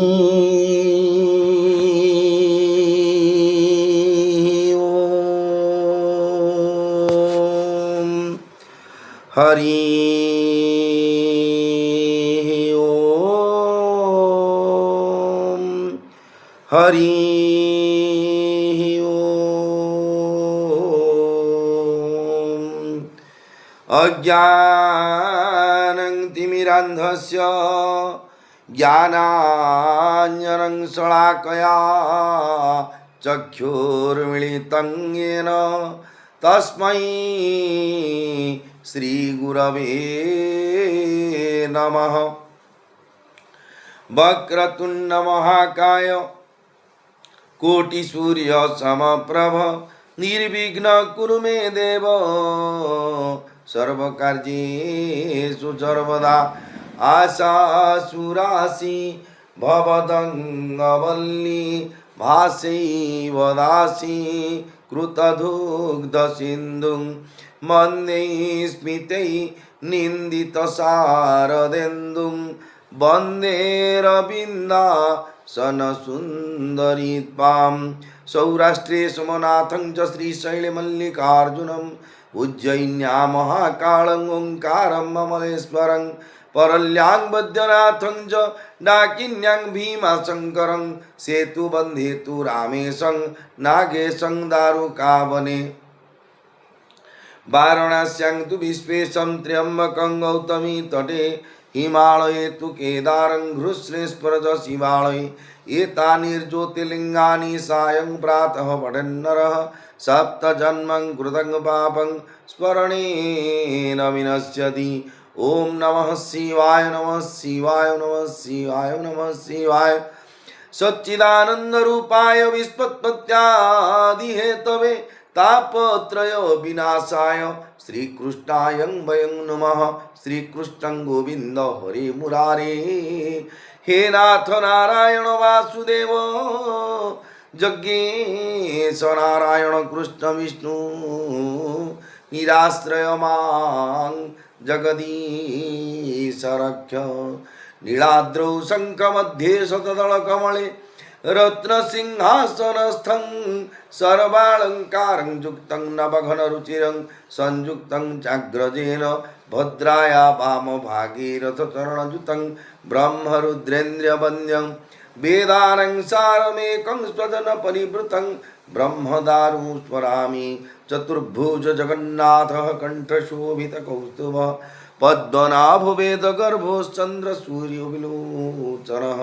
हरि ओम हरि ओम। अज्ञानं तिमिरान्धस्य ज्ञानाञ्जनं शलाकया चक्षुर्मिलितं येन तस्मै श्रीगुरवे नमः। वक्रतुण्ड महाकाय कोटिसूर्यसमप्रभ निर्विघ्न कुरु मे देव सर्वकार्येषु सर्वदा। आशासुरासि भवदङ्गवल्ली भासैव दासि कृतदुग्धसिन्धुं वन्दे स्मितै निन्दितशारदेन्दुं वन्दे रविन्दासनसुन्दरी त्वां। सौराष्ट्रे सोमनाथं च श्रीशैलमल्लिकार्जुनं उज्जयिन्यां महाकालं ओङ्कारं ममलेश्वरं परल्यां वैद्यनाथं च डाकिन्यां भीमाशङ्करं सेतुबन्धेतु रामेशं नागेशं दारुकावने। वाराणस्यां तु विश्वेशं त्र्यम्बकं गौतमी तटे हिमालये तु केदारं घृष्णेश्वर च शिवालये। एतानि सायं प्रातः पठन्नरः सप्तजन्मं कृतं पापं स्मरणेन विनश्यति। ओम नमः शिवाय नमः शिवाय नमः शिवाय नमः शिवाय। सच्चिदानंद रूपाय विश्वोत्पत्त्यादिहेतवे तापत्रय विनाशाय श्रीकृष्णाय वयं नमः। श्रीकृष्णं गोविंद हरे मुरारे। हे नाथ नारायण वासुदेव जज्ञेश नारायण कृष्ण विष्णु निराश्रय मां जगदीश रक्ष। नीलाद्रौ शङ्खमध्ये शतदलकमले रत्नसिंहासनस्थं सर्वालङ्कारं युक्तं नवघनरुचिरं संयुक्तं चाग्रजेन भद्राया वामभागे रथचरणयुतं ब्रह्मरुद्रेन्द्रवन्द्यं वेदानं सारमेकं स्वजनपरिवृतं ब्रह्मदारुं स्मरामि। चतुर्भुज जगन्नाथः कण्ठशोभितकौस्तुभः पद्मनाभो वेदगर्भश्चन्द्रसूर्यविलोचनः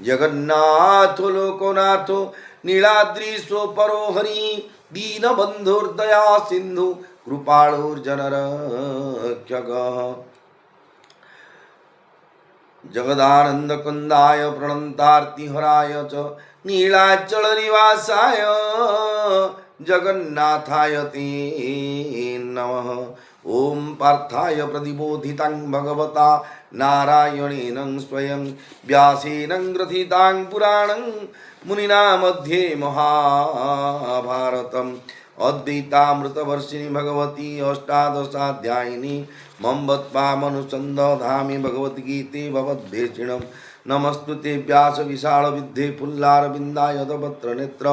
जगन्नाथो लोकनाथो नीलाद्रीशो परो हरि दीनबन्धुर्दया सिन्धु कृपाळुर्जनरक्षकः। जगदानन्दकुन्दाय प्रणन्तार्तिहराय च नीलाचलनिवासाय जगन्नाथाय ते नमः। ओम पार्थाय प्रतिबोधितां भगवता नारायणेन स्वयं व्यासेन ग्रथितां पुराणं मुनिना मध्ये महाभारतम्। अद्वैतामृतवर्षिणी भगवती अष्टादशाध्यायिनी मम्बत्पामनुसन्दधामि भगवद्गीते भवद्भेषिणं। नमस्तुते व्यासविशालविद्धे फुल्लारविन्दायतपत्रनेत्र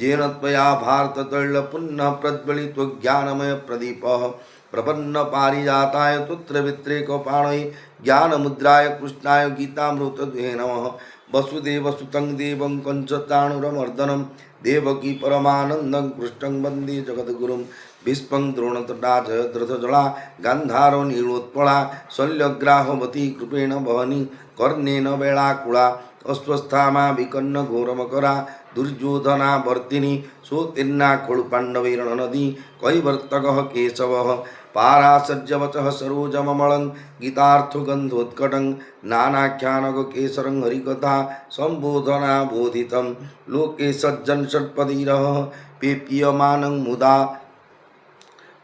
येन त्वया भारततैलपुण्यः प्रज्वलितो ज्ञानमयप्रदीपः। प्रपन्नपारिजाताय तुत्रवित्रेकपाणये ज्ञानमुद्राय कृष्णाय गीतामृतद्वे नमः। वसुदेवसुतं देवं कंसचाणूरमर्दनं देवकी परमानन्दं कृष्णं वन्दे जगद्गुरुं। भीष्मं द्रोणतटाजय धृतजला गान्धारो नीलोत्पला शल्यग्राहवती कृपेण वहनी कर्णेन वेलाकुला अस्वस्थामा विकर्ण घोरमकरा दुर्योधना वर्तिनी सोतीर्णा खलुपाण्डवैरणनदी कैवर्तकः केशवः पाराशर्यवचः सरोजममलं गीतार्थगन्धोत्कटं नानाख्यानगकेसरं हरिकथा सम्बोधना बोधितं लोके सज्जन षट्पदीरः पेप्यमानं मुदा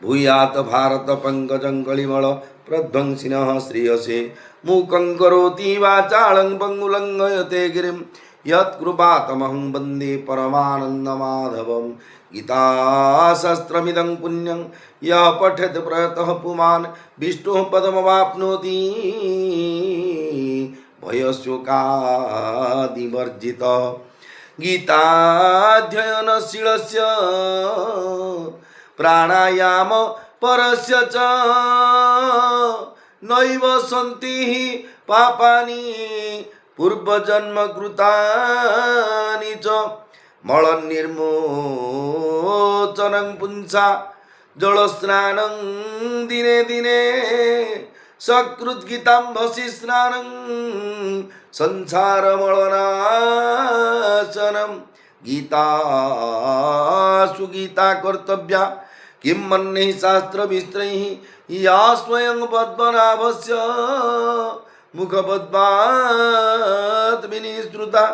भूयात् भारत पंकजं कलिमल प्रध्वंसिनः श्रेयसे मूकं करोति वाचालं पङ्गुलङ्घयते गिरिं यत्कृपातमहं वन्दे परमानन्दमाधवं। गीताशास्त्रमिदं पुण्यं यः पठेत् प्रयतः पुमान् विष्णोः पदमवाप्नोति भयशोकादिवर्जितः गीताध्ययनशीलस्य प्राणायाम परस्य च नैव सन्ति पापानि पूर्वजन्म कृतानि च मलनिर्मोचनं पुंसा जलस्नानं दिने दिने सकृद्गीताम्भसि स्नानं संसारमलनाशनं गीता सुगीता कर्तव्या किं मन्ये शास्त्रविस्त्रैः या स्वयं पद्मनाभस्य मुखपद्मात् विनिसृता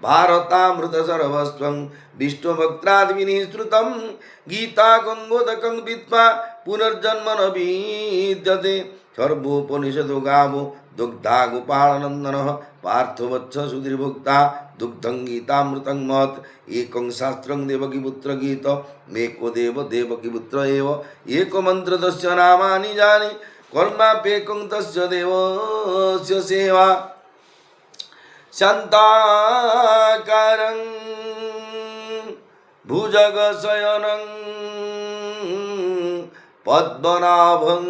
भारतामृतसर्वस्वं विष्णुभक्त्राद् विनिसृतं गीता गङ्गोदकं विद्वा पुनर्जन्म न विद्यते सर्वोपनिषदो गावो दुग्धा गोपालनन्दनः पार्थवत्स सुधीर्भुक्ता दुग्धं गीतामृतं महत् एकं शास्त्रं देवकीपुत्र गीत मेको देव देवकीपुत्र एव एकमन्त्रतस्य नामानि जानि कर्माप्येकं तस्य देवस्य सेवा शान्ताकारं भुजगशयनं पद्मनाभं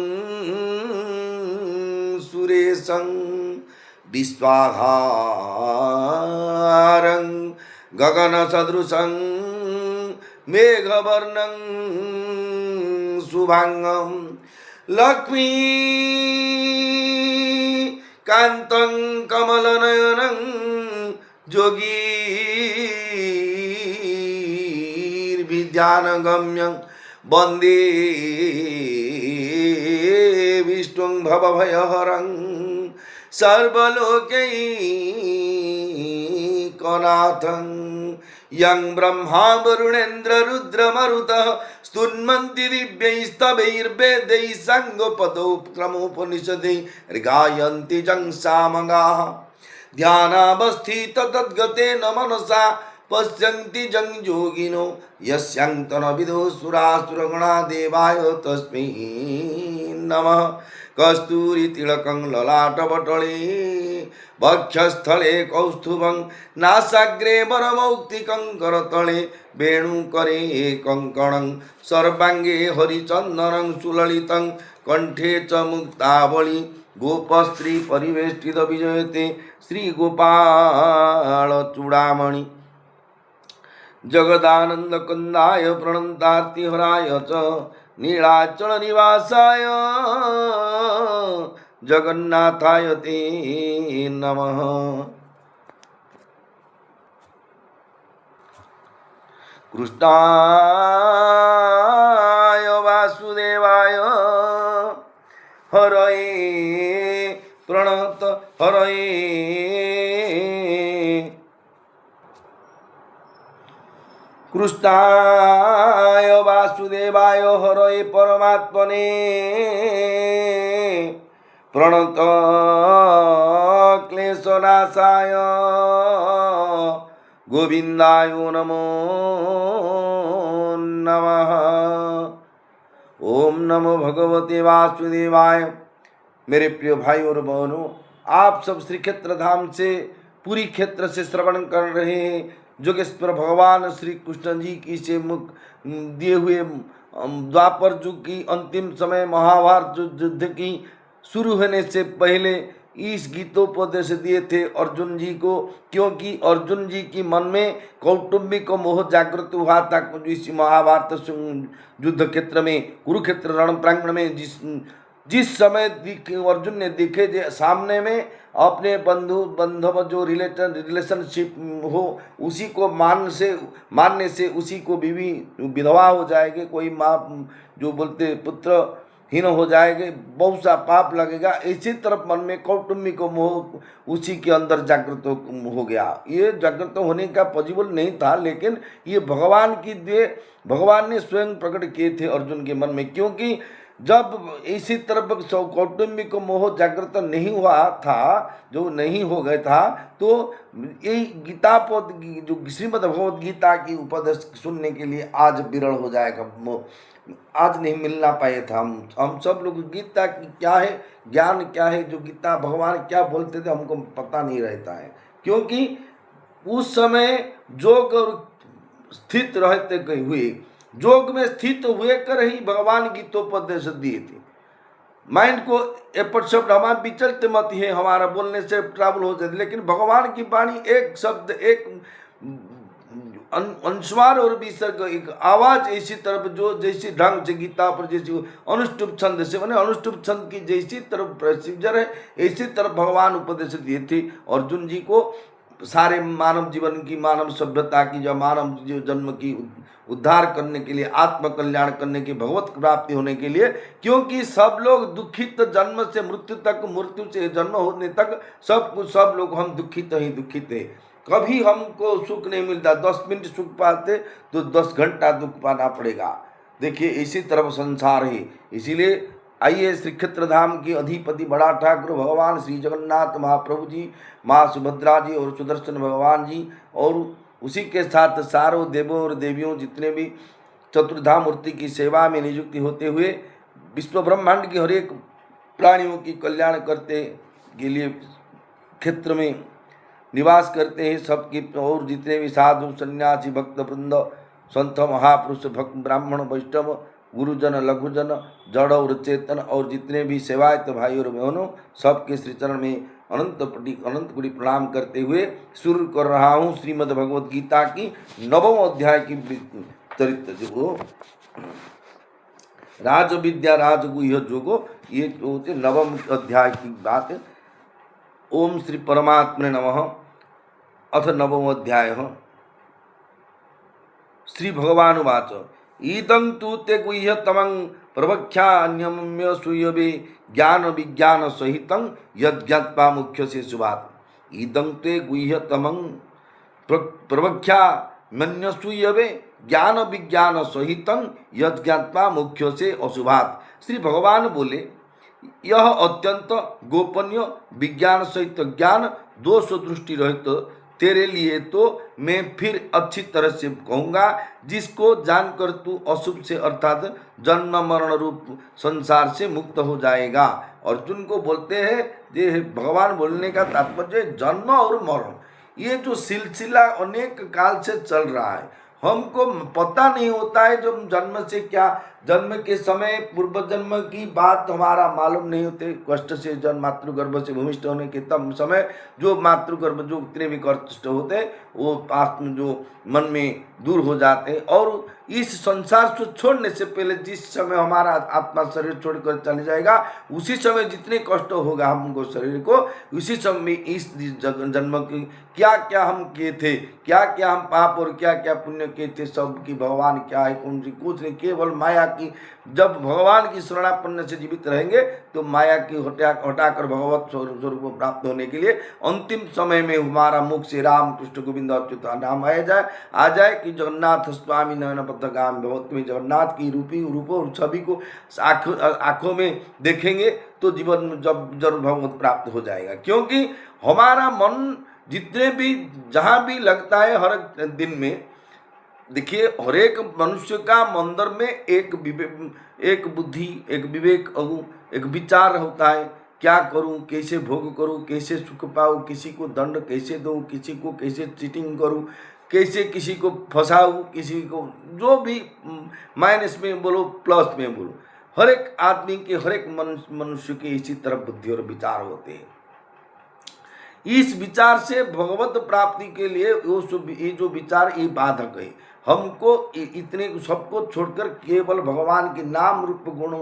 सुरेशं विश्वाधारं गगनसदृशं मेघवर्णं शुभांगं लक्ष्मीकान्तं कमलनयनं योगीर्विद्यानगम्यं वन्दे विष्णुं भवभयहरं सर्वलोकैकनाथं यं ब्रह्मा वरुणेन्द्र रुद्रमरुतः स्तुन्वन्ति दिव्यैस्तवैर्वेदैः साङ्गपदौ क्रमोपनिषदैः गायन्ति जं सामगाः ध्यानावस्थित तद्गतेन मनसा पश्यन्ति जं योगिनो यस्यान्तनविदो सुरासुरगणा देवाय तस्मै नमः कस्तूरितिलकं ललाटपटले वक्षस्थले कौस्तुभं नासाग्रे वरमौक्तिकं करतले वेणुकरे कङ्कणं सर्वाङ्गे हरिचन्दनं सुललितं कण्ठे च मुक्तावली गोपस्त्री परिवेष्टित विजयते श्रीगोपालचूडामणि जगदानन्दकन्दाय प्रणन्तार्तिहराय च नीलाचलनिवासाय जगन्नाथाय ते नमः। कृष्णाय वासुदेवाय हरये प्रणत हरये कृष्णाय वासुदेवाय हरये परमात्मने प्रणत क्लेशनाशाय गोविंदाय नमो नमः। ओम नमो भगवते वासुदेवाय। मेरे प्रिय भाई और बहनों, आप सब श्री क्षेत्र धाम से पूरी क्षेत्र से श्रवण कर रहे हैं जोगेश्वर भगवान श्री कृष्ण जी की से मुख दिए हुए द्वापर युग की अंतिम समय महाभारत युद्ध की शुरू होने से पहले इस गीतोपदेश दिए थे अर्जुन जी को, क्योंकि अर्जुन जी की मन में कौटुंबिक मोह जागृत हुआ था। इस महाभारत युद्ध क्षेत्र में कुरुक्षेत्र रण प्रांगण में जिस समय अर्जुन ने देखे सामने में अपने बंधव जो रिलेशनशिप हो उसी को मानने से उसी को बीवी विधवा हो जाएगी, कोई माँ जो बोलते पुत्र हीन हो जाएंगे, बहुत सा पाप लगेगा। इसी तरफ मन में कौटुंबिक मोह उसी के अंदर जागृत हो गया। ये जागृत होने का पॉसिबल नहीं था, लेकिन ये भगवान ने स्वयं प्रकट किए थे अर्जुन के मन में, क्योंकि जब इसी तरफ कौटुंबिक मोह जागृत नहीं हुआ था, जो नहीं हो गया था, तो यही गीता जो श्रीमद् भगवद गीता की उपदेश सुनने के लिए आज विरल हो जाएगा आज नहीं मिलना पाए थे। हम सब लोग गीता की क्या है, ज्ञान क्या है, जो गीता भगवान क्या बोलते थे हमको पता नहीं रहता है, क्योंकि उस समय योग और स्थित रहते गए हुए, योग में स्थित हुए कर ही भगवान गीतोपदेश दिए थे। माइंड को एपट शब्द हमारे विचलते मत है, हमारा बोलने से ट्रैवल हो जाती, लेकिन भगवान की वाणी एक शब्द, एक अनुस्वार और विसर्ग, एक आवाज ऐसी तरफ जो जैसी ढंग से गीता पर जैसी अनुष्टुप छंद से मैंने अनुष्टुप छंद की जैसी तरफ प्रोसीजर है, ऐसी तरफ भगवान उपदेश दिए थे अर्जुन जी को। सारे मानव जीवन की, मानव सभ्यता की, जो मानव जन्म की उद्धार करने के लिए, आत्म कल्याण करने की, भगवत प्राप्ति होने के लिए, क्योंकि सब लोग दुखित, जन्म से मृत्यु तक, मृत्यु से जन्म होने तक सब लोग हम दुखित ही दुखित है। कभी हमको सुख नहीं मिलता, 10 मिनट सुख पाते तो 10 घंटा दुख पाना पड़ेगा। देखिए इसी तरफ संसार है। इसीलिए आइए श्री क्षेत्र धाम की अधिपति बड़ा ठाकुर भगवान श्री जगन्नाथ महाप्रभु जी, माँ सुभद्रा जी और सुदर्शन भगवान जी, और उसी के साथ सारों देवों और देवियों जितने भी चतुर्धाम मूर्ति की सेवा में नियुक्ति होते हुए विश्व ब्रह्मांड के हर एक प्राणियों की कल्याण करते के लिए क्षेत्र में निवास करते हैं सबकी, और जितने भी साधु सन्यासी भक्त वृंद, संत महापुरुष, भक्त ब्राह्मण वैष्णव, गुरुजन लघुजन, जड़ और चेतन, और जितने भी सेवायत भाई और बहनों, सबके श्री चरण में अनंत कोटि प्रणाम करते हुए शुरू कर रहा हूँ श्रीमद् भगवद गीता की 9वें अध्याय की चरित्र जो राज विद्या राजगुह्य जोगो, ये जो 9वें अध्याय की बात है। ओम श्री परमात्मने नमः। अथ 9वो अध्याय। श्री भगवानुवाच ईदं तु ते गुह्यतमं प्रवक्ष्याम्य सूयवे ज्ञान विज्ञान सहितं यज्ञात्वा मुख्यसे शुभात्। ईदं ते गुह्यतमं प्रवक्ष्याम्य सूयवे ज्ञान विज्ञान सहितं यज्ञात्वा मुख्यसे अशुभात्। श्री भगवान बोले, यह अत्यंत गोपनीय विज्ञान सहित ज्ञान दोष दृष्टि रहित तेरे लिए तो मैं फिर अच्छी तरह से कहूँगा, जिसको जानकर तू अशुभ से अर्थात जन्म मरण रूप संसार से मुक्त हो जाएगा। अर्जुन को बोलते हैं, ये भगवान बोलने का तात्पर्य जन्म और मरण, ये जो सिलसिला अनेक काल से चल रहा है, हमको पता नहीं होता है जो जन्म से क्या, जन्म के समय पूर्व जन्म की बात हमारा मालूम नहीं होते। कष्ट से जन्म मातृगर्भ से भूमिष्ठ होने के तब समय जो मातृगर्भ जो उतने भी कष्ट होते वो पास में जो मन में दूर हो जाते, और इस संसार को छोड़ने से पहले जिस समय हमारा आत्मा शरीर छोड़कर चले जाएगा, उसी समय जितने कष्ट होगा हमको शरीर को, उसी समय इस जन्म की क्या क्या हम किए थे, क्या क्या हम पाप और क्या क्या पुण्य किए थे, सब की भगवान क्या है कौन सी कुछ नहीं, केवल माया की। जब भगवान की शरणापन्न से जीवित रहेंगे तो माया की हटाकर भगवत स्वरूप को प्राप्त होने के लिए अंतिम समय में हमारा मुख से राम कृष्ण गोविंद अच्युत नाम आ जाए कि जगन्नाथ स्वामी नयन पथगाम भगवत में जगन्नाथ की रूप और छवि को आंखों में देखेंगे तो जीवन जब जरूर भगवत प्राप्त हो जाएगा। क्योंकि हमारा मन जितने भी जहाँ भी लगता है हर दिन में, देखिए हर एक मनुष्य का मंदिर में एक बुद्धि, एक विवेक, एक विचार होता है, क्या करूं, कैसे भोग करूं, कैसे सुख पाऊं, किसी को दंड कैसे दूं, किसी को कैसे चीटिंग करूं, कैसे किसी को फंसाऊं, किसी को जो भी माइनस में बोलो प्लस में बोलो, हर एक आदमी के, हर एक मनुष्य के इसी तरह बुद्धि और विचार होते हैं। इस विचार से भगवत प्राप्ति के लिए ये जो विचार ये बाधक है। हमको इतने सबको छोड़कर केवल भगवान के नाम रूप गुण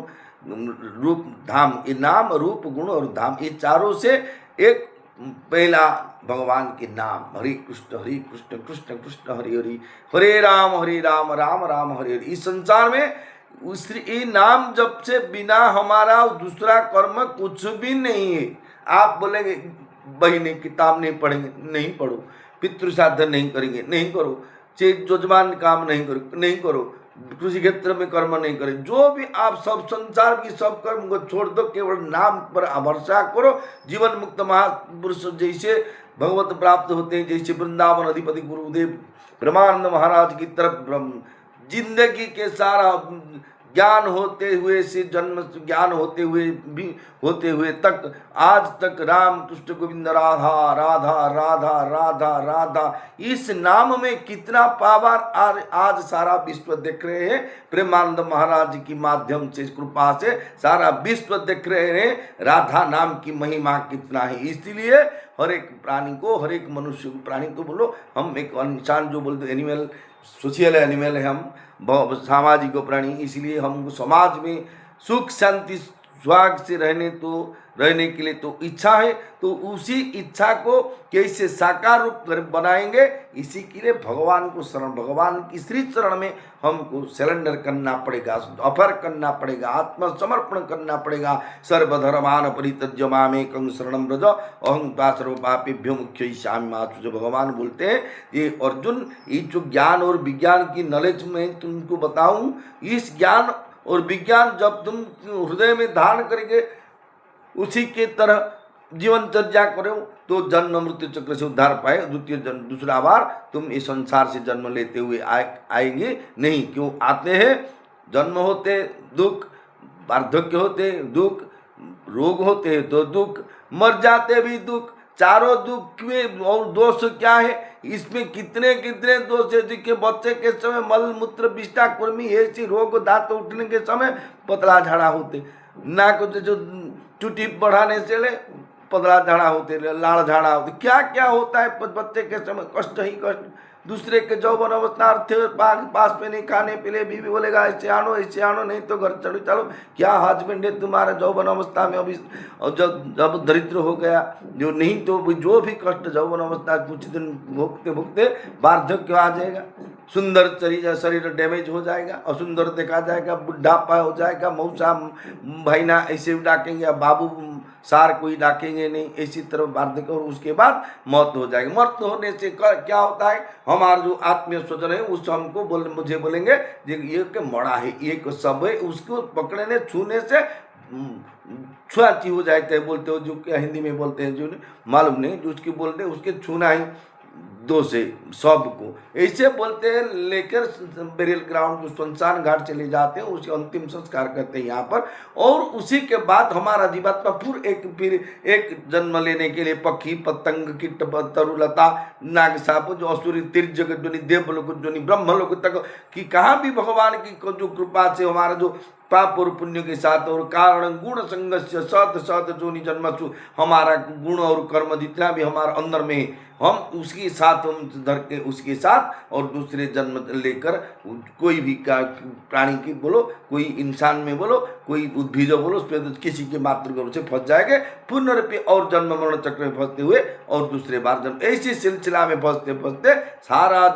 रूप धाम, ये नाम रूप गुण और धाम, ये चारों से एक पहला भगवान के नाम हरे कृष्ण कृष्ण कृष्ण हरे हरे, हरे राम राम राम हरे हरे। इस संसार में ये नाम जप से बिना हमारा दूसरा कर्म कुछ भी नहीं है। आप बोलेंगे बहिनी किताब नहीं पढ़ेंगे, नहीं पढ़ो, पितृ साधन नहीं करेंगे, नहीं करो, जजमान काम नहीं करो, कृषि क्षेत्र में कर्म नहीं करें, जो भी आप सब संसार की सब कर्म को छोड़ दो, केवल नाम पर भरोसा करो। जीवन मुक्त महापुरुष जैसे भगवत प्राप्त होते हैं, जैसे वृंदावन अधिपति गुरुदेव ब्रह्मानंद महाराज की तरफ जिंदगी के सारा ज्ञान होते हुए से जन्म ज्ञान होते हुए तक आज तक राम कृष्ण गोविंद राधा राधा राधा राधा राधा इस नाम में कितना पावर आज सारा विश्व देख रहे हैं। प्रेमानंद महाराज की माध्यम से कृपा से सारा विश्व देख रहे हैं राधा नाम की महिमा कितना है। इसलिए हर एक प्राणी को, हर एक मनुष्य को, प्राणी तो बोलो, हम एक इंसान जो बोलते एनिमल, सोशल एनिमल है, हम सामाजिक प्राणी, इसलिए हमको समाज में सुख शांति स्वाग से रहने के लिए तो इच्छा है, तो उसी इच्छा को कैसे साकार रूप बनाएंगे, इसी के लिए भगवान को शरण, भगवान की श्री चरण में हमको सरेंडर करना पड़ेगा, ऑफर करना पड़ेगा, आत्मसमर्पण करना पड़ेगा। सर्वधर्मान परित्यज्य मामेकं शरणं व्रज अहं त्वा सर्वपापेभ्यो मोक्षयिष्यामि मा शुच। भगवान बोलते हैं ये अर्जुन, ये जो ज्ञान और विज्ञान की नॉलेज में तुमको बताऊं, इस ज्ञान और विज्ञान जब तुम हृदय में धारण करेंगे, उसी के तरह जीवन चर्चा करो तो जन्म मृत्यु चक्र से उद्धार पाए। दूसरा बार तुम इस संसार से जन्म लेते हुए आएंगे नहीं। क्यों आते हैं? जन्म होते दुख, वार्धक्य होते दुख, रोग होते तो दुख, मर जाते भी दुख। चारों दुख में और दोष क्या है? इसमें कितने कितने दोष है। जिसके बच्चे के समय मल मूत्र विष्ठा कुर्मी ऐसी रोग, दांत उठने के समय पतला झाड़ा होते, नाक जो चुटी बढ़ाने से ले पतला झाड़ा होते, लाड़ झाड़ा होते, क्या क्या होता है बच्चे के समय, कष्ट ही कष्ट। दूसरे के जौवन अवस्था पास में नहीं, खाने पीले बीवी बोलेगा ऐसे आनो नहीं तो घर चलो चलो। क्या हस्बैंड है तुम्हारे जौवन अवस्था में अभी, जब दरिद्र हो गया जो नहीं तो जो भी कष्ट जौवन अवस्था कुछ दिन भोगते भोगते वार्धक्य आ जाएगा, सुंदर शरीर डैमेज हो जाएगा, असुंदर देखा जाएगा, बुढ़ापा हो जाएगा, मऊसा भाईना ऐसे डाकेंगे, बाबू सार कोई डाकेंगे नहीं, इसी तरह वार्धक्य, और उसके बाद मौत हो जाएगी। मौत होने से क्या होता है? हमारा जो आत्मीय स्वजन है उस हमको मुझे बोलेंगे ये के मड़ा है, ये को सब है, उसको पकड़ने छूने से छुआती हो जाते हैं, बोलते हो जो हिंदी में बोलते हैं, जो मालूम नहीं, जो उसकी बोलते हैं उसके छूना ही दो से सबको ऐसे बोलते हैं। लेकर बेरियल ग्राउंड जो शमशान घाट चले जाते हैं, उसके अंतिम संस्कार करते हैं यहाँ पर, और उसी के बाद हमारा जीवात्मा फिर एक जन्म लेने के लिए पक्षी पतंग कीट तरुलता नाग साप जो असुरी तिर्जग जोनी देवलोक जोनी ब्रह्मलोक तक कि कहाँ भी भगवान की जो कृपा से हमारा जो पाप और पुण्य के साथ और कारण गुण संगस्य सत जोनि जन्मसु, हमारा गुण और कर्म जितना भी हमारा अंदर में है, हम उसके साथ हम धर के उसके साथ और दूसरे जन्म लेकर कोई भी प्राणी की बोलो, कोई इंसान में बोलो, कोई उद्भिज बोलो, उस पर किसी के मातृगर्भ से फंस जाएंगे, पुनर्पि और जन्म मरण चक्र में फंसते हुए और दूसरे बार जन्म, ऐसी सिलसिला में फंसते फंसते सारा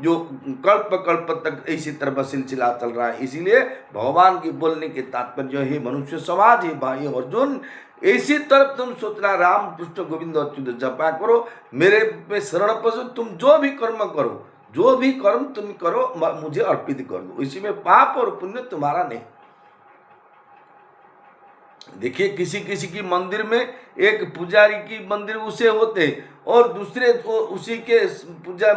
जो कल्प कल्प तक इसी तरह सिलसिला चल रहा है। इसीलिए भगवान की बोलने के तात्पर्य है मनुष्य समाज है भाई अर्जुन, इसी तरफ तुम सोचना राम कृष्ण गोविंद अच्युत जपा करो, मेरे पे शरण पसो, तुम जो भी कर्म करो, जो भी कर्म तुम करो मुझे अर्पित कर दो, इसी में पाप और पुण्य तुम्हारा नहीं। देखिए किसी किसी की मंदिर में एक पुजारी की मंदिर उसे होते और दूसरे उसी के पूजा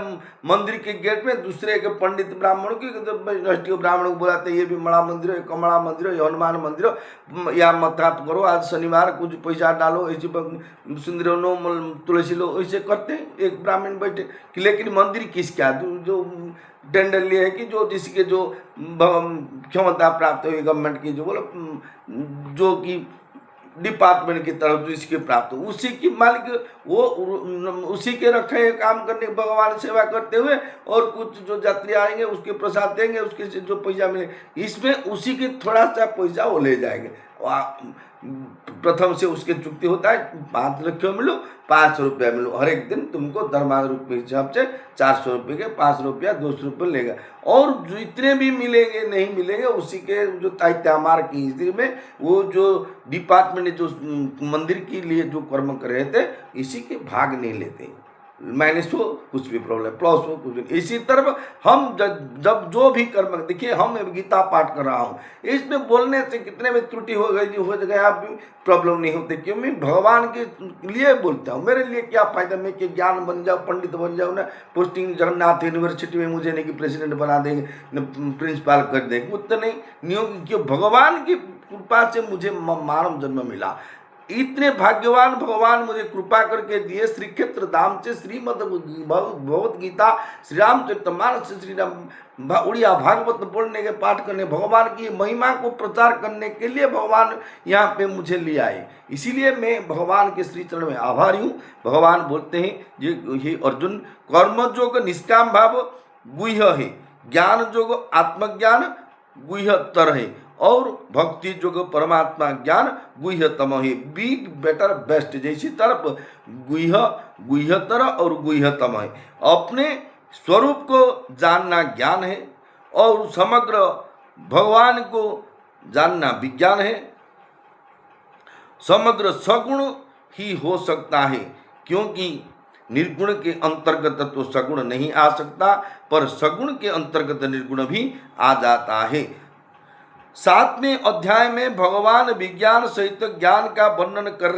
मंदिर के गेट में दूसरे के पंडित ब्राह्मण की राष्ट्रीय ब्राह्मण को बुलाते, ये भी मड़ा मंदिर है, कमड़ा मंदिर है, हनुमान मंदिर हो, या मत्था करो, आज शनिवार कुछ पैसा डालो, ऐसे सुंदर लो तुलसी लो, ऐसे करते हैं एक ब्राह्मण बैठे। लेकिन मंदिर किसका? जो टेंडर लिए है कि जो जिसके जो क्षमता प्राप्त हुई गवर्नमेंट की, जो बोलो जो कि डिपार्टमेंट की तरफ जो इसके प्राप्त हो, उसी की मालिक वो उसी के रखे हैं काम करने, भगवान सेवा करते हुए, और कुछ जो यात्री आएंगे उसके प्रसाद देंगे, उसके से जो पैसा मिले इसमें उसी के थोड़ा सा पैसा वो ले जाएंगे। प्रथम से उसके चुक्ति होता है 5 लाख मिलो, 500 रुपया मिलो, हर एक दिन तुमको दरमाहा रुपये हिसाब से 400 रुपये के 5 रुपया 200 रुपये लेगा, और जितने भी मिलेंगे नहीं मिलेंगे उसी के जो त्यामार की हिस्ट्री में वो जो डिपार्टमेंट जो मंदिर के लिए जो कर्म कर रहे थे इसी के भाग नहीं लेते। माइनस हो कुछ भी प्रॉब्लम, प्लस हो कुछ भी। इसी तरह हम जब जो भी कर्म, देखिए हम गीता पाठ कर रहा हूँ, इसमें बोलने से कितने में त्रुटि हो गया भी प्रॉब्लम नहीं होते, क्यों मैं भगवान के लिए बोलता हूँ। मेरे लिए क्या फायदा, मैं कि ज्ञान बन जाऊँ, पंडित बन जाऊँ ना, पोस्टिंग जगन्नाथ यूनिवर्सिटी में मुझे नहीं कि प्रेसिडेंट बना देंगे न प्रिंसिपाल कर देंगे, उतना नहीं नियम, क्यों भगवान की कृपा से मुझे मानव जन्म मिला। इतने भाग्यवान भगवान मुझे कृपा करके दिए। श्री क्षेत्र धाम से श्रीमद् भगवत गीता, श्री रामचरितमानस से श्री राम उड़िया भागवत पढ़ने के पाठ करने, भगवान की महिमा को प्रचार करने के लिए भगवान यहाँ पे मुझे ले आए। इसीलिए मैं भगवान के श्री चरण में आभारी हूँ। भगवान बोलते हैं ये अर्जुन, कर्म योग निष्काम भाव गुह्य है, ज्ञान योग आत्मज्ञान गुह्यतर है, और भक्ति योग परमात्मा ज्ञान गुह्यतम है। बिग बेटर बेस्ट जैसी तरफ गुह्यतर और गुह्यतम है। अपने स्वरूप को जानना ज्ञान है, और समग्र भगवान को जानना विज्ञान है। समग्र सगुण ही हो सकता है, क्योंकि निर्गुण के अंतर्गत तो सगुण नहीं आ सकता, पर सगुण के अंतर्गत निर्गुण भी आ जाता है। 7वें अध्याय में भगवान विज्ञान सहित ज्ञान का वर्णन कर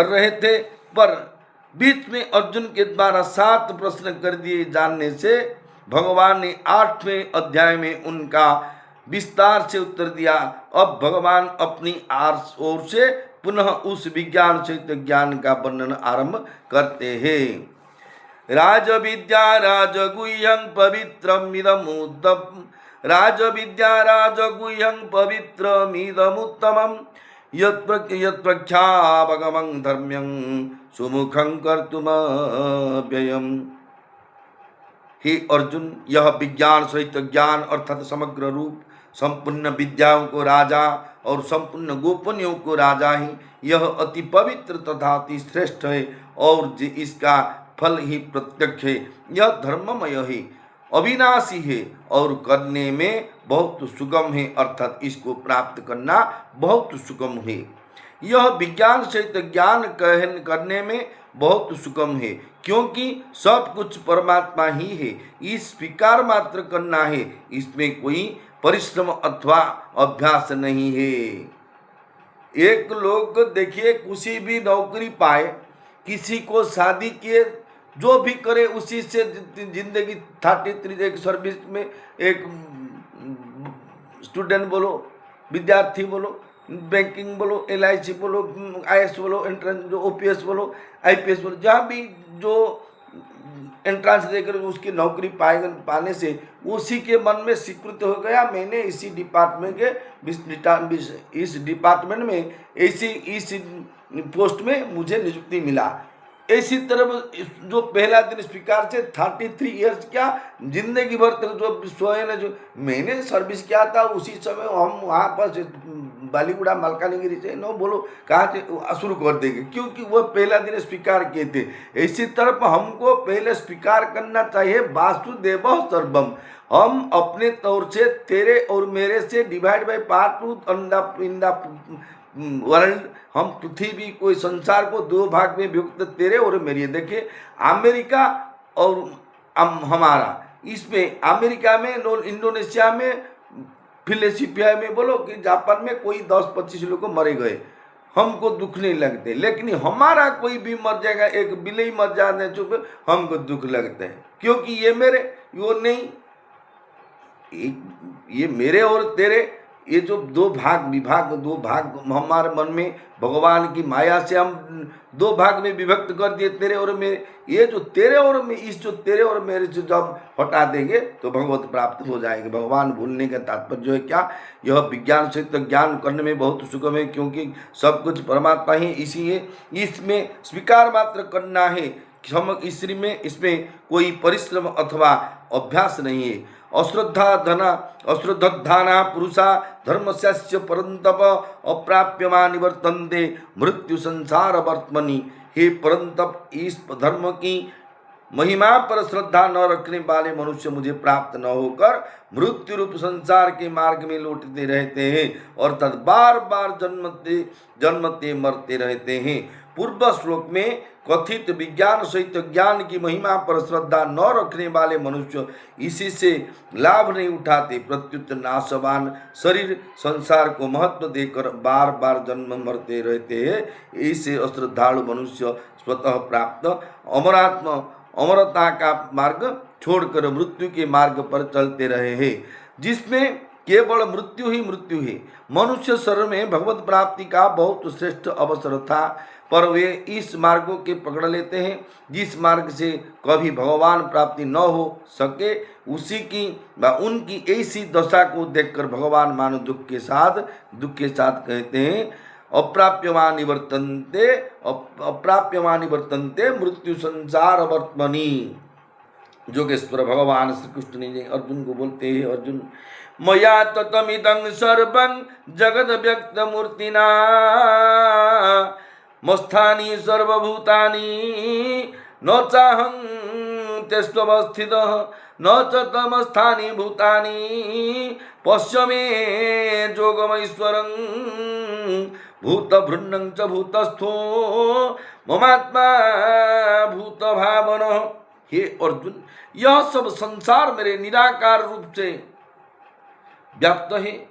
रहे थे, पर बीच में अर्जुन के द्वारा 7 प्रश्न कर दिए जानने से भगवान ने 8वें अध्याय में उनका विस्तार से उत्तर दिया। अब भगवान अपनी ओर से पुनः उस विज्ञान सहित ज्ञान का वर्णन आरंभ करते हैं। राजविद्या राजगुह्यं पवित्रमिदमुत्तमम्, राजविद्या राजगुह्यं पवित्रमिदमुत्तमम्, यत्प्रख्यापगमं धर्म्यं सुमुखं कर्तुमव्ययम्। हे अर्जुन, यह विज्ञान सहित ज्ञान अर्थात समग्र रूप, संपूर्ण विद्याओं को राजा और संपूर्ण गोपनीयों को राजा ही, यह अति पवित्र तथा अति श्रेष्ठ है, और इसका फल ही प्रत्यक्ष है। यह धर्ममय है, अविनाशी है, और करने में बहुत सुगम है, अर्थात इसको प्राप्त करना बहुत सुगम है। यह विज्ञान सहित ज्ञान करने में बहुत सुगम है, क्योंकि सब कुछ परमात्मा ही है। इस स्वीकार मात्र करना है, इसमें कोई परिश्रम अथवा अभ्यास नहीं है। एक लोग देखिए, किसी भी नौकरी पाए, किसी को शादी किए, जो भी करे उसी से जिंदगी 33 एक सर्विस में, एक स्टूडेंट बोलो, विद्यार्थी बोलो, बैंकिंग बोलो, LIC बोलो, IS बोलो, एंट्रेंस जो OPS बोलो, IPS बोलो, जहाँ भी जो एंट्रांस देकर उसकी नौकरी पाने से उसी के मन में स्वीकृत हो गया, मैंने इसी डिपार्टमेंट के इस डिपार्टमेंट में इस पोस्ट में मुझे नियुक्ति मिला। इसी तरह जो पहला दिन स्वीकार से 33 इयर्स क्या जिंदगी भर तक जो स्वयं जो मैंने सर्विस किया था, उसी समय हम वहाँ पर बालीगुड़ा मलकानगिरी से नो बोलो कहाँ से शुरू कर देंगे, क्योंकि वो पहला दिन स्वीकार किए थे। इसी तरह हमको पहले स्वीकार करना चाहिए वासुदेव सर्वम। हम अपने तौर से तेरे और मेरे से divide by part in the world, हम पृथ्वी को संसार को 2 भाग में विभक्त, तेरे और मेरे। देखिए अमेरिका और हमारा, इसमें अमेरिका में, इंडोनेशिया में, फिलिपींस में बोलो कि जापान में कोई 10-25 लोग मरे गए, हमको दुख नहीं लगते। लेकिन हमारा कोई भी मर जाएगा, एक बिल्ली मर जाने चुप, हमको दुख लगता है, क्योंकि ये मेरे, वो नहीं, ये मेरे और तेरे, ये जो 2 भाग हमारे मन में भगवान की माया से हम 2 भाग में विभक्त कर दिए, तेरे और मेरे। ये जो तेरे और में, इस जो तेरे और मेरे से जब हटा देंगे तो भगवत प्राप्त हो जाएंगे। भगवान भूलने का तात्पर्य जो है क्या, यह विज्ञान से तो ज्ञान करने में बहुत सुगम है, क्योंकि सब कुछ परमात्मा ही इसीलिए इसमें स्वीकार मात्र करना है। इसमें कोई परिश्रम अथवा अभ्यास नहीं है। अश्रद्धाना पुरुषा धर्मस्यास्य परंतप अप्राप्यमा निवर्तन्ते मृत्यु संसार वर्तमनि। हे परंतप, इस धर्म की महिमा पर श्रद्धा न रखने वाले मनुष्य मुझे प्राप्त न होकर मृत्यु रूप संसार के मार्ग में लौटते रहते हैं, अर्थात बार बार जन्मते मरते रहते हैं। पूर्व श्लोक में कथित विज्ञान सहित ज्ञान की महिमा पर श्रद्धा न रखने वाले मनुष्य इसी से लाभ नहीं उठाते, प्रत्युत नाशवान शरीर संसार को महत्व देकर बार बार जन्म मरते रहते हैं। इसे अश्रद्धालु मनुष्य स्वतः प्राप्त अमरता का मार्ग छोड़कर मृत्यु के मार्ग पर चलते रहे हैं, जिसमें केवल मृत्यु ही मृत्यु है। मनुष्य शरीर में भगवत प्राप्ति का बहुत श्रेष्ठ अवसर था, पर वे इस मार्गों के पकड़ लेते हैं जिस मार्ग से कभी भगवान प्राप्ति न हो सके। उसी की उनकी ऐसी दशा को देखकर भगवान मानो दुख के साथ कहते हैं, अप्राप्यमानि वर्तन्ते मृत्यु संसार वर्तमनि। जोगेश्वर भगवान श्री कृष्ण ने अर्जुन को बोलते हैं, अर्जुन मया ततमिदं सर्वं जगद व्यक्त मूर्तिना मस्थानि सर्वभूतानि न चाहं तेष्वस्थितः न च तमस्थानि भूतानि पश्य मे जोगमैश्वरं भूतभृन्नं च भूतस्थो ममात्मा भूतभावनः। हे अर्जुन, यह सब संसार मेरे निराकार रूप से व्याप्त है,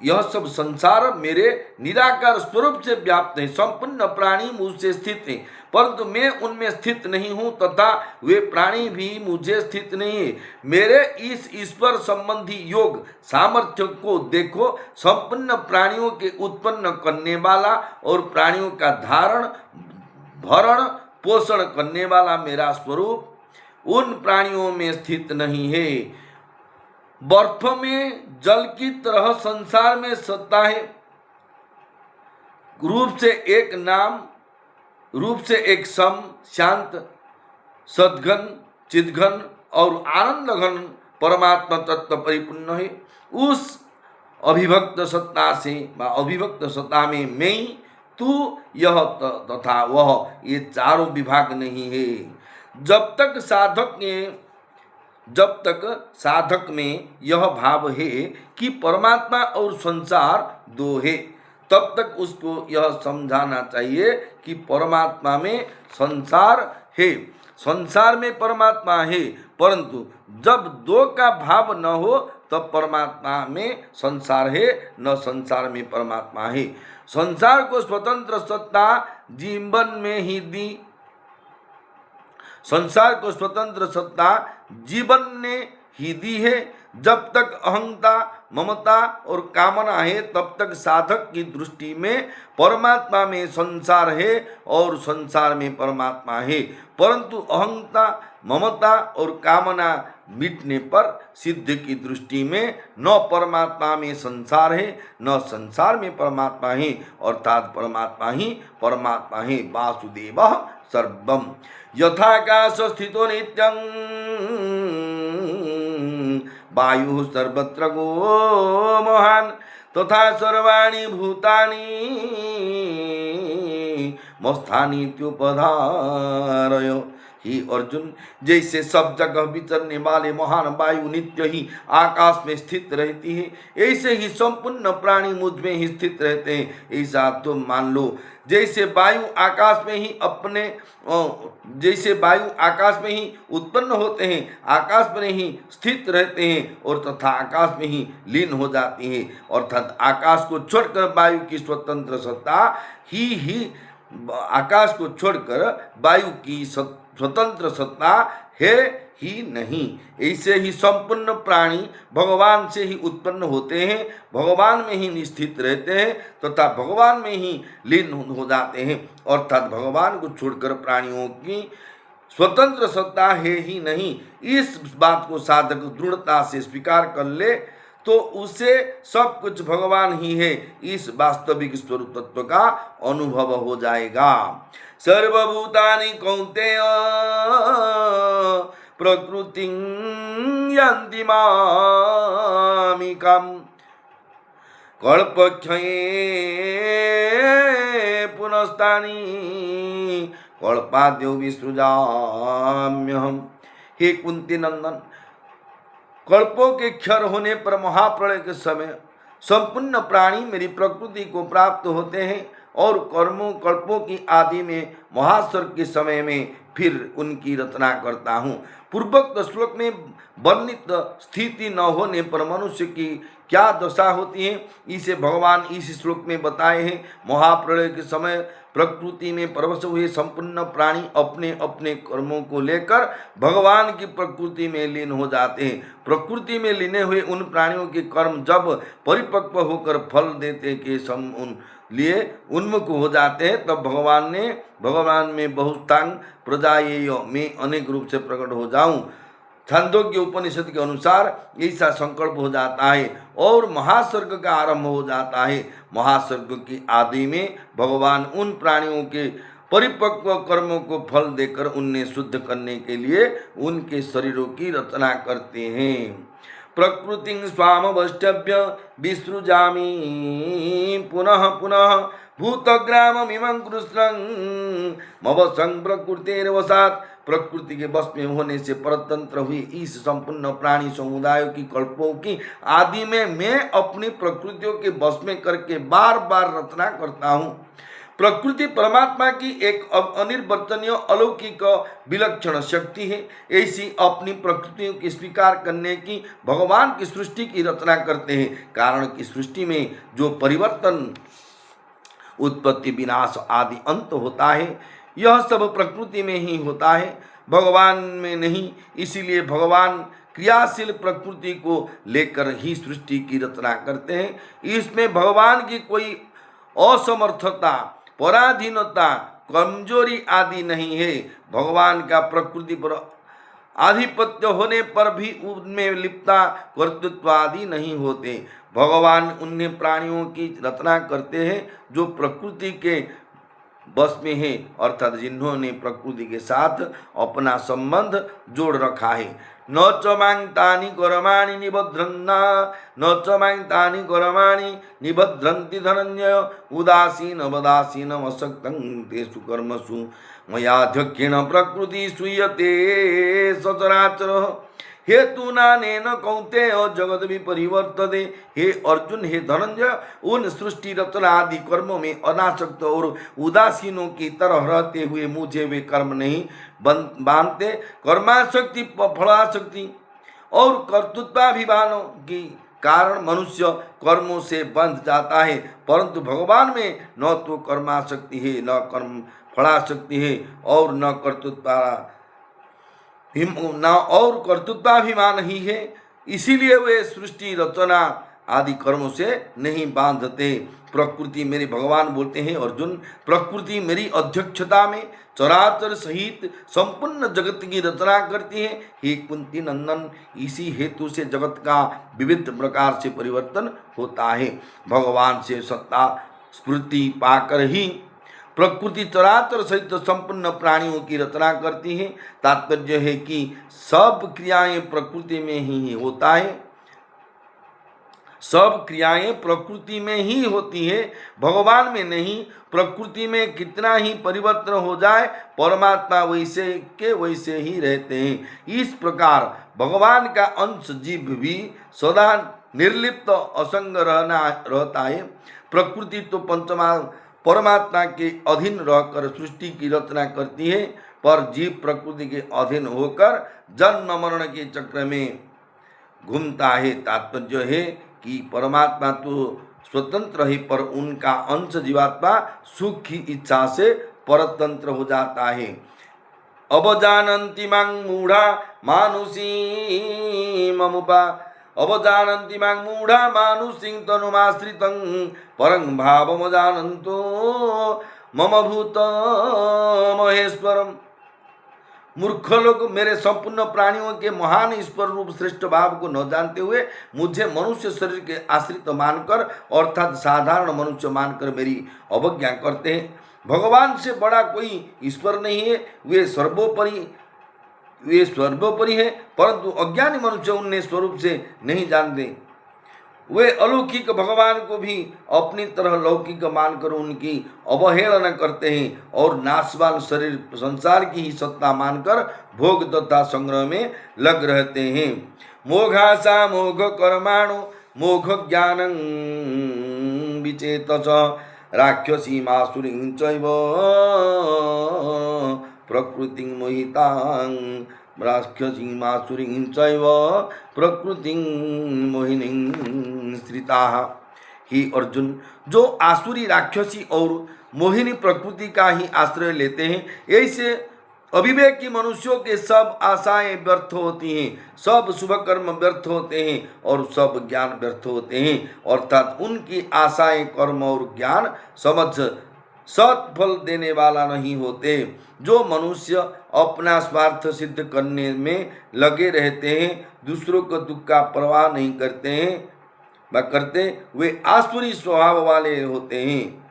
यह सब संसार मेरे निराकार स्वरूप से व्याप्त है। संपूर्ण प्राणी मुझसे स्थित है, परंतु मैं उनमें स्थित नहीं हूँ तथा वे प्राणी भी मुझे स्थित नहीं है। मेरे इस ईश्वर संबंधी योग सामर्थ्य को देखो। संपूर्ण प्राणियों के उत्पन्न करने वाला और प्राणियों का धारण भरण पोषण करने वाला मेरा स्वरूप उन प्राणियों में स्थित नहीं है। बर्फ में जल की तरह संसार में सत्ता है, रूप से एक नाम, रूप से एक सम, शांत, सद्घन, चिद्घन और आनंद घन परमात्मा तत्व परिपूर्ण है। उस अभिभक्त सत्ता से अभिभक्त सत्ता में मैं, तू, यह तथा वह, ये चारों विभाग नहीं है। जब तक साधक में यह भाव है कि परमात्मा और संसार दो है, तब तक उसको यह समझाना चाहिए कि परमात्मा में संसार है, संसार में परमात्मा है। परंतु जब दो का भाव न हो तब परमात्मा में संसार है, न संसार में परमात्मा है। संसार को स्वतंत्र सत्ता जीवन में ही दी, संसार को स्वतंत्र सत्ता जीवन ने ही दी है। जब तक अहंता, ममता और कामना है तब तक साधक की दृष्टि में परमात्मा में संसार है और संसार में परमात्मा है। परंतु अहंता, ममता और कामना मिटने पर सिद्ध की दृष्टि में न परमात्मा में संसार है न संसार में परमात्मा है, अर्थात परमात्मा ही परमात्मा है। वासुदेवः सर्वम् यथाकाश स्थितो नित्यं वायुः सर्वत्र गो महान् तथा सर्वाणि भूतानि मस्थानीत्युपधारय। ही अर्जुन, जैसे सब जगह विचरने वाले महान वायु नित्य ही आकाश में स्थित रहती है, ऐसे ही संपूर्ण प्राणी मुझ में ही स्थित रहते हैं, ऐसा तुम मान लो। जैसे वायु आकाश में ही उत्पन्न होते हैं, आकाश में ही स्थित रहते हैं और तथा आकाश में ही लीन हो जाती हैं, अर्थात आकाश को छोड़कर वायु की स्वतंत्र सत्ता ही आकाश को छोड़कर वायु की स्वतंत्र सत्ता है ही नहीं। ऐसे ही संपूर्ण प्राणी भगवान से ही उत्पन्न होते हैं, भगवान में ही स्थित रहते हैं तथा भगवान में ही लीन हो जाते हैं, अर्थात भगवान को छोड़कर प्राणियों की स्वतंत्र सत्ता है ही नहीं। इस बात को साधक दृढ़ता से स्वीकार कर ले तो उसे सब कुछ भगवान ही है, इस वास्तविक स्वरूप तत्व का अनुभव हो जाएगा। सर्वभूतानि कौन्तेय प्रकृतिं यान्ति मामिकाम् कल्पक्षये पुनस्तानि कल्पाद्यो विसृजाम्यहम्। हे कुंती नंदन, कल्पों के क्षर होने पर महाप्रलय के समय संपूर्ण प्राणी मेरी प्रकृति को प्राप्त होते हैं और कर्मों कल्पों की आदि में महास्वर्ग के समय में फिर उनकी रचना करता हूँ। पूर्वोक्त श्लोक में वर्णित स्थिति न होने पर मनुष्य की क्या दशा होती है, इसे भगवान इस श्लोक में बताए हैं। महाप्रलय के समय प्रकृति में परवश हुए संपूर्ण प्राणी अपने अपने कर्मों को लेकर भगवान की प्रकृति में लीन हो जाते हैं। प्रकृति में लीने हुए उन प्राणियों के कर्म जब परिपक्व होकर फल देते के लिए उन्मुख हो जाते हैं, तब भगवान में बहुतांग प्रजाएय में अनेक रूप से प्रकट हो जाऊं, छांदोग्य उपनिषद के अनुसार ऐसा संकल्प हो जाता है और महास्वर्ग का आरंभ हो जाता है। महास्वर्ग की आदि में भगवान उन प्राणियों के परिपक्व कर्मों को फल देकर उन्हें शुद्ध करने के लिए उनके शरीरों की रचना करते हैं। प्रकृति स्वामवष्टभ्य विसृजामि पुनः पुनः भूतग्राममिमं कृष्णं मवसं प्रकृतेर्वशात्। प्रकृति के वश में होने से परतंत्र हुई इस संपूर्ण प्राणी समुदायों की कल्पों की आदि में मैं अपनी प्रकृतियों के वश में करके बार बार रचना करता हूँ। प्रकृति परमात्मा की एक अनिर्वचनीय अलौकिक विलक्षण शक्ति है। ऐसी अपनी प्रकृतियों की स्वीकार करने की भगवान की सृष्टि की रचना करते हैं। कारण की सृष्टि में जो परिवर्तन, उत्पत्ति, विनाश आदि अंत होता है, यह सब प्रकृति में ही होता है, भगवान में नहीं। इसीलिए भगवान क्रियाशील प्रकृति को लेकर ही सृष्टि की रचना करते हैं। इसमें भगवान की कोई असमर्थता, पराधीनता, कमजोरी आदि नहीं है। भगवान का प्रकृति पर आधिपत्य होने पर भी उनमें लिप्तता, कर्तृत्व आदि नहीं होते। भगवान उन्हें प्राणियों की रचना करते हैं जो प्रकृति के बस में है, अर्थात जिन्होंने प्रकृति के साथ अपना संबंध जोड़ रखा है। न च मां तानि कर्माणि निबध्रन्ना न च मां तानि कर्माणि निबध्रन्ति धनंजय उदासीनवदासीनमसक्तं तेषु कर्मसु मयाध्यक्षेण प्रकृति सूयते सचराचरः। हेतु नानेन कौन्तेय जगत भी परिवर्तते। हे अर्जुन, हे धनंजय, उन सृष्टि रचना आदि कर्मों में अनासक्त और उदासीनों की तरह रहते हुए मुझे वे कर्म नहीं बांधते। कर्माशक्ति, फलाशक्ति और कर्तृत्वाभिमानों की कारण मनुष्य कर्मों से बंध जाता है, परंतु भगवान में न तो कर्माशक्ति है, न कर्म फलाशक्ति है और न कर्तृत्वाभिमान ही है। इसीलिए वे सृष्टि रचना आदि कर्मों से नहीं बांधते। प्रकृति मेरे, भगवान बोलते हैं अर्जुन, प्रकृति मेरी अध्यक्षता में चराचर सहित संपूर्ण जगत की रचना करती है। हे कुंती नंदन, इसी हेतु से जगत का विविध प्रकार से परिवर्तन होता है। भगवान से सत्ता स्फूर्ति पाकर ही प्रकृति चराचर सहित संपूर्ण प्राणियों की रचना करती है। तात्पर्य है कि सब क्रियाएं प्रकृति में ही होता है, सब क्रियाएं प्रकृति में ही होती है, भगवान में नहीं। प्रकृति में कितना ही परिवर्तन हो जाए, परमात्मा वैसे के वैसे ही रहते हैं। इस प्रकार भगवान का अंश जीव भी सदा निर्लिप्त असंग रहता है। प्रकृति तो परमात्मा के अधीन रहकर सृष्टि की रचना करती है, पर जीव प्रकृति के अधीन होकर जन्म मरण के चक्र में घूमता है। तात्पर्य है कि परमात्मा तो स्वतंत्र है, पर उनका अंश जीवात्मा सुख की इच्छा से परतंत्र हो जाता है। अवजानन्ति मां मूढ़ा मानुषी ममुपा अवजानन्ति मां मूढ़ा मानुषीं तनुमाश्रितं परं भावमजानन्तो मम भूत महेश्वरम। मूर्ख लोग मेरे संपूर्ण प्राणियों के महान ईश्वर रूप श्रेष्ठ भाव को न जानते हुए मुझे मनुष्य शरीर के आश्रित मानकर, अर्थात साधारण मनुष्य मानकर मेरी अवज्ञा करते हैं। भगवान से बड़ा कोई ईश्वर नहीं है, वे सर्वोपरि है, परंतु अज्ञानी मनुष्य उन्हें स्वरूप से नहीं जानते। वे अलौकिक भगवान को भी अपनी तरह लौकिक मानकर उनकी अवहेलना करते हैं और नाशवान शरीर संसार की ही सत्ता मानकर भोग तथा संग्रह में लग रहते हैं। मोघासा मोघ कर्माणो मोघ ज्ञानं विचेतस राक्षसीमासुरीं चैव प्रकृतिं मोहितां राक्षसीमासुरीं चैव प्रकृतिं मोहिनीं श्रिताः। ही अर्जुन, जो आसुरी राक्षसी और मोहिनी प्रकृति का ही आश्रय लेते हैं, ऐसे अविवेकी मनुष्यों के सब आशाएं व्यर्थ होती हैं, सब शुभ कर्म व्यर्थ होते हैं और सब ज्ञान व्यर्थ होते हैं। अर्थात उनकी आशाएं, कर्म और ज्ञान समझ सत्फल देने वाला नहीं होते। जो मनुष्य अपना स्वार्थ सिद्ध करने में लगे रहते हैं, दूसरों को दुख का परवाह नहीं करते, वे आसुरी स्वभाव वाले होते हैं।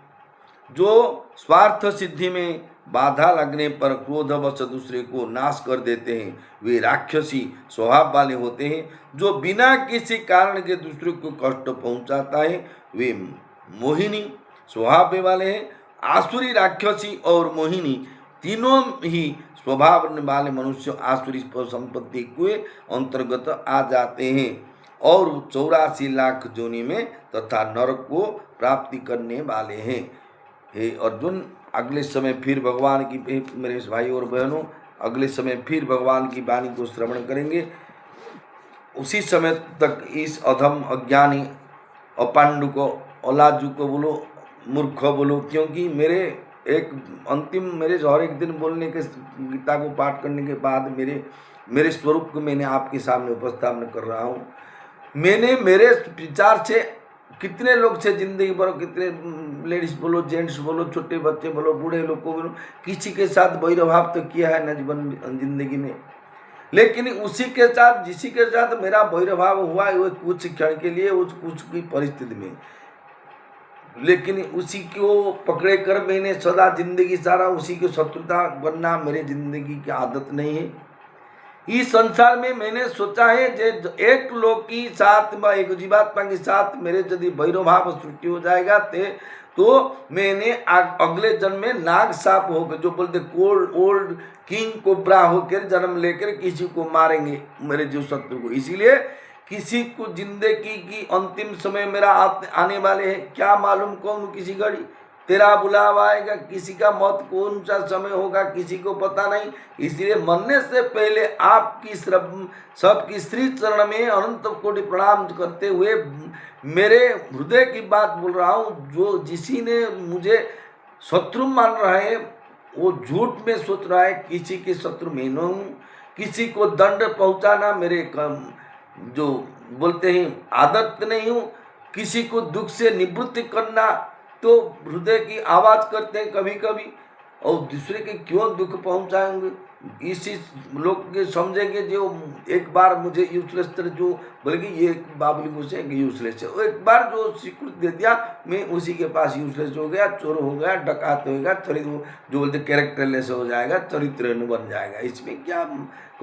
जो स्वार्थ सिद्धि में बाधा लगने पर क्रोधवश दूसरे को नाश कर देते हैं, वे राक्षसी स्वभाव वाले होते हैं। जो बिना किसी कारण के दूसरे को कष्ट पहुंचाता है, वे मोहिनी स्वभाव वाले हैं। आसुरी, राक्षसी और मोहिनी तीनों ही स्वभाव वाले मनुष्य आसुरी संपत्ति के अंतर्गत आ जाते हैं और 84 लाख जोनि में तथा नरक को प्राप्ति करने वाले हैं। हे अर्जुन, अगले समय फिर भगवान की, मेरे भाई और बहनों, अगले समय फिर भगवान की वाणी को श्रवण करेंगे। उसी समय तक इस अधम, अज्ञानी, अपांडु को, अलाजू को बोलो, मूर्ख बोलो, क्योंकि मेरे हर एक दिन बोलने के, गीता को पाठ करने के बाद मेरे स्वरूप को मैंने आपके सामने उपस्थापन कर रहा हूँ। मैंने मेरे विचार से कितने लोग से जिंदगी भर, कितने लेडीज बोलो, जेंट्स बोलो, छोटे बच्चे बोलो, बूढ़े लोग को बोलो, किसी के साथ वैरभाव तो किया है न जिंदगी में। लेकिन उसी के साथ, जिसी के साथ मेरा वैरभाव हुआ है, वो कुछ क्षण के लिए, उस कुछ की परिस्थिति में, लेकिन उसी को पकड़े कर मैंने सदा जिंदगी सारा उसी की शत्रुता बनना मेरे जिंदगी की आदत नहीं है। इस संसार में मैंने सोचा है जे एक लोग की साथ, एक जीवात्मा के साथ मेरे यदि वैरभाव सृष्टि हो जाएगा तो मैंने अगले जन्म में नाग साप होकर, जो बोलते ओल्ड किंग कोब्रा होकर जन्म लेकर किसी को मारेंगे, मेरे जो शत्रु को। इसीलिए किसी को जिंदगी की अंतिम समय मेरा आने वाले हैं, क्या मालूम कौन किसी घड़ी तेरा बुलावा आएगा, किसी का मौत कौन सा समय होगा किसी को पता नहीं। इसलिए मरने से पहले आपकी सबकी श्री चरण में अनंत कोटि प्रणाम करते हुए मेरे हृदय की बात बोल रहा हूँ। जो जिसी ने मुझे शत्रु मान रहा है, वो झूठ में सोच रहा है किसी के शत्रु मैं न हूँ। किसी को दंड पहुँचाना मेरे जो बोलते हैं आदत नहीं हूँ। किसी को दुख से निवृत्ति करना तो हृदय की आवाज़ करते हैं कभी कभी, और दूसरे के क्यों दुख पहुंचाएंगे। इसी लोग के समझेंगे जो एक बार मुझे यूजलेस जो बोलेंगे ये बाबुली मुझसे यूजलेस है, वो एक बार जो स्वीकृति दे दिया मैं उसी के पास यूजलेस हो गया, चोर हो गया, डकात हो गया, चरित्र जो बोलते कैरेक्टरलेस हो जाएगा, चरित्र बन जाएगा। इसमें क्या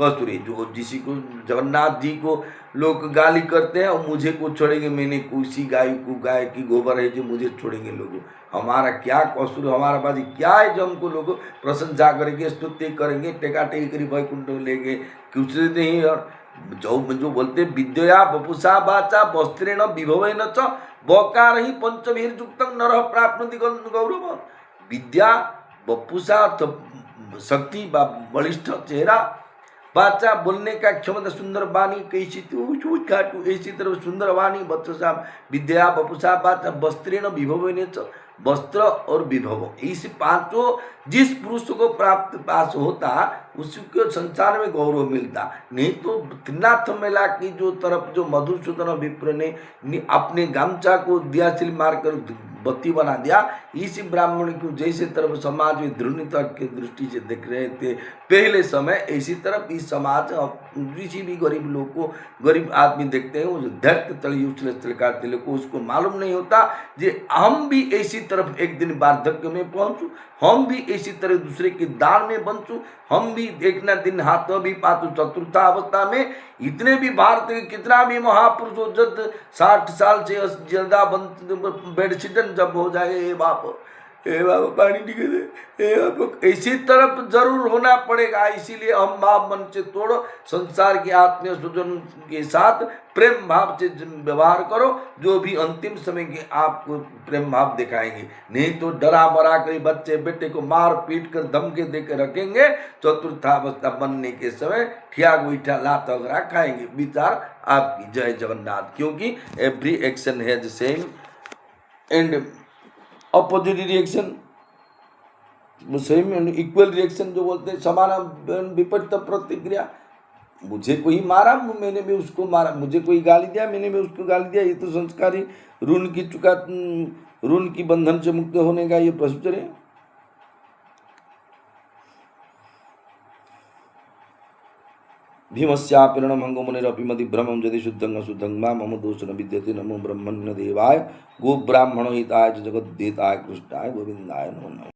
कसूर है। जो जिसी को जगन्नाथ जी को लोग गाली करते हैं और मुझे को छोड़ेंगे, मैंने किसी गाय की गोबर है जो मुझे छोड़ेंगे लोग, हमारा क्या कसूर, हमारा बाजी क्या है जो हमको लोग प्रशंसा करेंगे, स्तुति करेंगे, टेका टेकी करी वैकुंठ लेंगे कुछ नहीं। और जो बोलते विद्या बपुषा वाचा वस्त्रेण विभवेन च बकार ही पंचभीर युक्त नरः प्राप्नोति गौरव। विद्या बपुषा शक्ति बलिष्ठ चेहरा, वाचा बोलने का क्षमता, सुंदर वाणी, कैसी काटू ऐसी तरह सुंदर वाणी, बत्सा विद्या बपुषा वाचा वस्त्रेण विभवेन च, वस्त्र और विभव, इस पांचों जिस पुरुष को प्राप्त पास होता उसको संसार में गौरव मिलता। नहीं तो त्रिनाथ मेला की जो तरफ जो मधुसूदन विप्र ने अपने गामछा को दियासिल मारकर बत्ती बना दिया, इसी ब्राह्मण को जैसे तरफ समाज में दृढ़ता की दृष्टि से देख रहे थे पहले समय, इसी तरफ इस समाज किसी भी गरीब लोग को, गरीब आदमी देखते हैं वो धैर्य तली उछल काटते लोग को, उसको मालूम नहीं होता जे हम भी ऐसी तरफ एक दिन वार्धक्य में पहुंचू, हम भी इसी तरह दूसरे के दान में बनचू, हम भी एक न दिन हाथ भी पातु। चतुर्था अवस्था में इतने भी भारत के कितना भी महापुरुष जब 60 साल से ज्यादा बेडशीटन जब हो जाए बाप, हे बाबा पानी टिके दे, हे बाबा, इसी तरफ जरूर होना पड़ेगा। इसीलिए हम भाव मन से तोड़ो, संसार के आत्मीय स्वजन के साथ प्रेम भाव से व्यवहार करो, जो भी अंतिम समय के आपको प्रेम भाव दिखाएंगे। नहीं तो डरा मरा कर बच्चे बेटे को मार पीट कर धमके देकर रखेंगे, चतुर्थावस्था बनने के समय ठिया गोईठा लात वगैरह खाएंगे। विचार आपकी। जय जगन्नाथ। क्योंकि every action has same and opposite reaction, same and equal reaction जो बोलते हैं, समान विपरीत प्रतिक्रिया। मुझे कोई मारा, मैंने भी उसको मारा, मुझे कोई गाली दिया, मैंने भी उसको गाली दिया। ये तो संस्कारी ऋण की बंधन से मुक्त होने का ये प्रोसीजर है। भीमस्यापिरण भंगो मुनिरपि मदि भ्रमं यदि शुद्धं अशुद्धं वा मम दोषं विद्यते। नमो ब्रह्मण्य देवाय गो ब्राह्मण हिताय जगद्देताय कृष्णाय गोविंदाय नमो नमः।